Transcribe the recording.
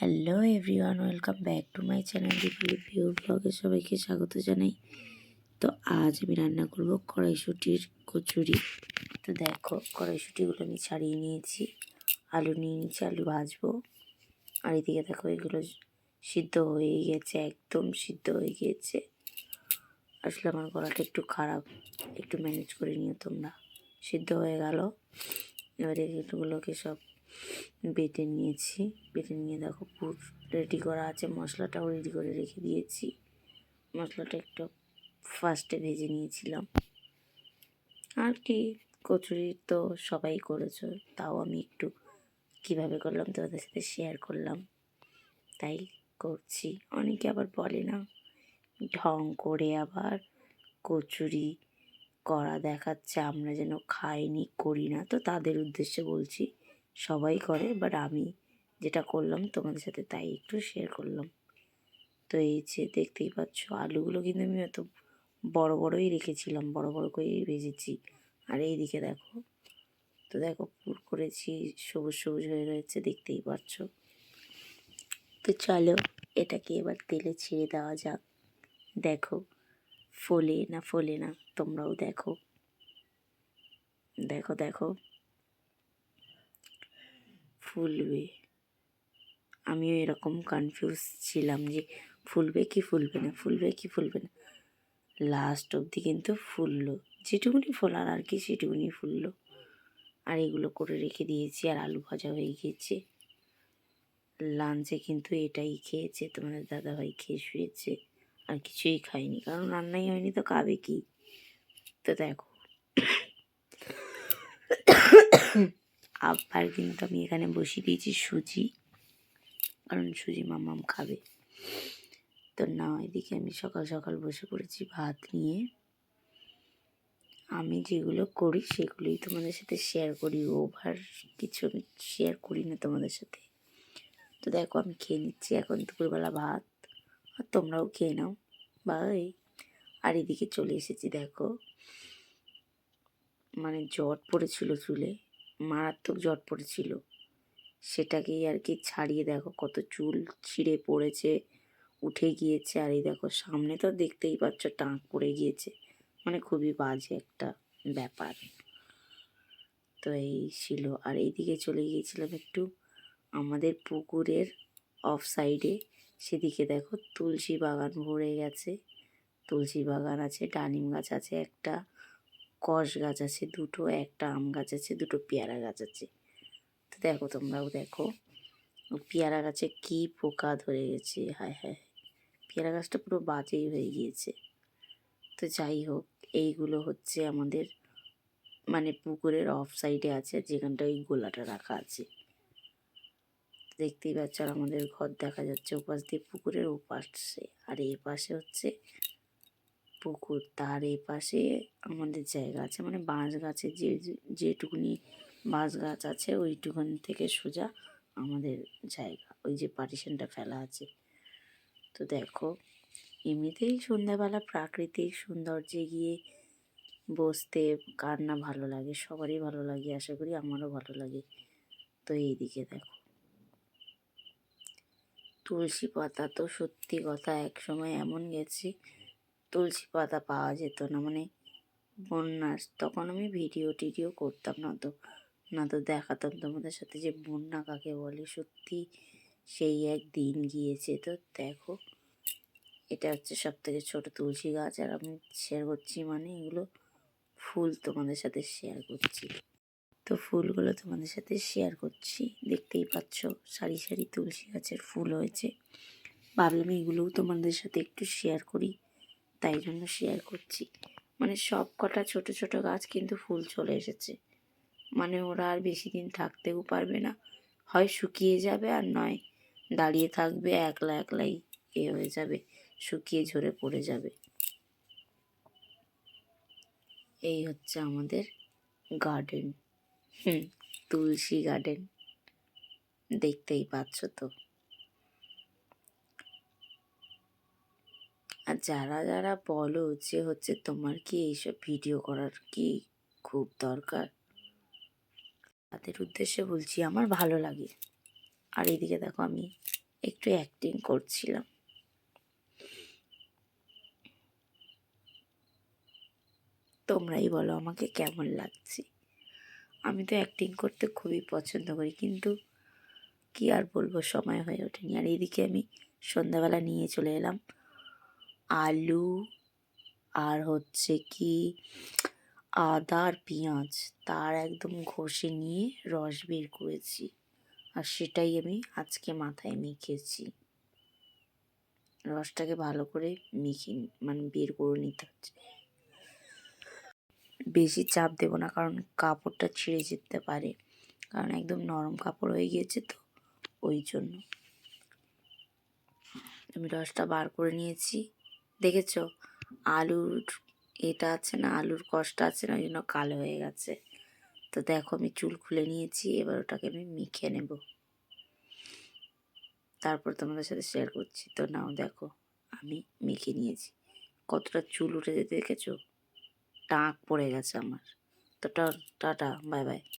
Hello everyone, welcome back to my channel Dipali view ব্লগে সবাইকে স্বাগত জানাই। তো আজ আমি রান্না করব কড়াইশুঁটির কচুরি। তো দেখো, কড়াইশুঁটিগুলো আমি ছাড়িয়ে নিয়েছি, আলু নিয়ে নিয়েছি, আলু ভাজবো। আর এদিকে দেখো, এগুলো সিদ্ধ হয়ে গেছে, একদম সিদ্ধ হয়ে গিয়েছে। আসলে আমার গলাটা একটু খারাপ, একটু ম্যানেজ করে নিও তোমরা। সিদ্ধ হয়ে গেল। এবারে এগুলোকে সব বেটে নিয়েছি, বেটে নিয়ে দেখো পুর রেডি করা আছে, মশলাটাও রেডি করে রেখে দিয়েছি। মশলাটা একটু ফার্স্টে ভেজে নিয়েছিলাম। আর কি, কচুরি তো সবাই করেছো, তাও আমি একটু কীভাবে করলাম তোমাদের সাথে শেয়ার করলাম, তাই করছি। অনেকে আবার বলে না, ঢং করে আবার কচুরি করা দেখাচ্ছে, আমরা যেন খাইনি, করি না। তো তাদের উদ্দেশ্যে বলছি, সবাই করে, বাট আমি যেটা করলাম তোমাদের সাথে তাই একটু শেয়ার করলাম। তো এই যে দেখতেই পাচ্ছ, আলুগুলো কিন্তু আমি এত বড় বড়ই রেখেছিলাম, বড় বড় করেই ভেজেছি। আর এইদিকে দেখো, তো দেখো পুর করেছি, সবুজ সবুজ হয়ে রয়েছে, দেখতেই পাচ্ছ। তো চলো এটাকে এবার তেলে ছেড়ে দেওয়া যাক। দেখো ফোলে না ফোলে না, তোমরাও দেখো। দেখো দেখো ফুলবে। আমিও এরকম কনফিউজ ছিলাম যে ফুলবে কি ফুলবে না, ফুলবে কি ফুলবে না। লাস্ট অবধি কিন্তু ফুললো, যেটুকুনি ফোলার আর কি সেটুকুনি ফুললো। আর এগুলো করে রেখে দিয়েছি, আর আলু ভাজা হয়ে গিয়েছে। লাঞ্চে কিন্তু এটাই খেয়েছে, তোমাদের দাদাভাই খেয়ে শুয়েছে, আর কিছুই খায়নি, কারণ রান্নাই হয়নি, তো খাবে কি। তো দেখো আবার কিন্তু আমি এখানে বসিয়ে দিয়েছি সুজি, কারণ সুজি মামাম খাবে। তো না, এদিকে আমি সকাল সকাল বসে পড়েছি ভাত নিয়ে। আমি যেগুলো করি সেগুলোই তোমাদের সাথে শেয়ার করি, ওভার কিছু আমি শেয়ার করি না তোমাদের সাথে। তো দেখো আমি খেয়ে নিচ্ছি এখন দুপুরবেলা ভাত, আর তোমরাও খেয়ে নাও, বাই। আর এদিকে চলে এসেছি, দেখো মানে জট পড়েছিল চুলে, মারাত্মক জট পড়েছিল, সেটাকেই আর কি ছাড়িয়ে দেখো কত চুল ছিঁড়ে পড়েছে, উঠে গিয়েছে। আর এই দেখো সামনে তো দেখতেই পাচ্ছ টাক পড়ে গিয়েছে, মানে খুবই বাজে একটা ব্যাপার। তো এই ছিল। আর এইদিকে চলে গিয়েছিলাম একটু আমাদের পুকুরের অফ সাইডে, সেদিকে দেখো তুলসী বাগান ভরে গেছে। তুলসী বাগান আছে, ডালিম গাছ আছে একটা, কষ গাছ আছে দুটো, একটা আম গাছ আছে, দুটো পেয়ারা গাছ আছে। তো দেখো তোমরাও দেখো, পেয়ারা গাছে কি পোকা ধরে গেছে, হায় হায়, পেয়ারা গাছটা পুরো বাজেই হয়ে গিয়েছে। তো যাই হোক, এইগুলো হচ্ছে আমাদের মানে পুকুরের অফ সাইডে আছে, যেখানটা ওই গোলাটা রাখা আছে, দেখতেই পাচ্ছ। আর আমাদের ঘর দেখা যাচ্ছে ওপাশ দিয়ে, পুকুরের ওপাশে। আর এই পাশে হচ্ছে পুকুর, তার এই পাশে আমাদের জায়গা আছে, মানে বাঁশ গাছের যেটুকুনি বাঁশ গাছ আছে ওইটুকুনি থেকে সোজা আমাদের জায়গা, ওই যে পার্টিশনটা ফেলা আছে। তো দেখো, এমনিতেই সন্ধ্যাবেলা প্রাকৃতিক সৌন্দর্যে গিয়ে বসতে কার না ভালো লাগে, সবারই ভালো লাগে, আশা করি আমারও ভালো লাগে। তো এইদিকে দেখো তুলসী পাতা, তো সত্যি কথা এক সময় এমন গেছে তুলসী পাতা পাওয়া যেত না, মানে বন্যার তখন আমি ভিডিও করতাম না তো দেখাতাম তোমাদের সাথে যে বন্যা কাকে বলে। সত্যি সেই এক দিন গিয়েছে। তো দেখো, এটা হচ্ছে সব থেকে ছোটো তুলসী গাছ, আর আমি শেয়ার করছি, মানে এগুলো ফুল তোমাদের সাথে শেয়ার করছি। তো ফুলগুলো তোমাদের সাথে শেয়ার করছি, দেখতেই পাচ্ছ সারি সারি তুলসী গাছের ফুল হয়েছে। ভাবলাম এগুলোও তোমাদের সাথে একটু শেয়ার করি, তাই জন্য শেয়ার করছি। মানে সব কটা ছোটো ছোটো গাছ কিন্তু ফুল চলে এসেছে, মানে ওরা আর বেশি দিন থাকতেও পারবে না, হয় শুকিয়ে যাবে, আর নয় দাঁড়িয়ে থাকবে, একলা একলাই হয়ে যাবে, শুকিয়ে ঝরে পড়ে যাবে। এই হচ্ছে আমাদের গার্ডেন, তুলসী গার্ডেন, দেখতেই পাচ্ছ তো। আর যারা যারা বলো যে হচ্ছে তোমার কি এইসব ভিডিও করার কি খুব দরকার, তাদের উদ্দেশ্যে বলছি আমার ভালো লাগে। আর এইদিকে দেখো আমি একটু অ্যাক্টিং করছিলাম। তোমরাই বলো আমাকে কেমন লাগছে। আমি তো অ্যাক্টিং করতে খুবই পছন্দ করি, কিন্তু কি আর বলবো, সময় হয়ে ওঠেনি। আর এদিকে আমি সন্ধ্যাবেলা নিয়ে চলে এলাম আলু আর হচ্ছে কি আদা আর পেঁয়াজ, তার একদম ঘষে নিয়ে রস বের করেছি, আর সেটাই আমি আজকে মাথায় মেখেছি। রসটাকে ভালো করে মেখে মানে বের করে নিতে হচ্ছে। বেশি চাপ দেবো না, কারণ কাপড়টা ছিঁড়ে যেতে পারে, কারণ একদম নরম কাপড় হয়ে গিয়েছে তো, ওই জন্য। আমি রসটা বার করে নিয়েছি। দেখেছো আলুর এটা আছে না, আলুর কষটা আছে না, ওই জন্য কালো হয়ে গেছে। তো দেখো আমি চুল খুলে নিয়েছি, এবার ওটাকে আমি মেখে নেব, তারপর তোমাদের সাথে শেয়ার করছি। তো নাও দেখো আমি মেখে নিয়েছি। কতটা চুল উঠে যেতে দেখেছো, টাক পড়ে গেছে আমার। তো টাটা, বাই বাই।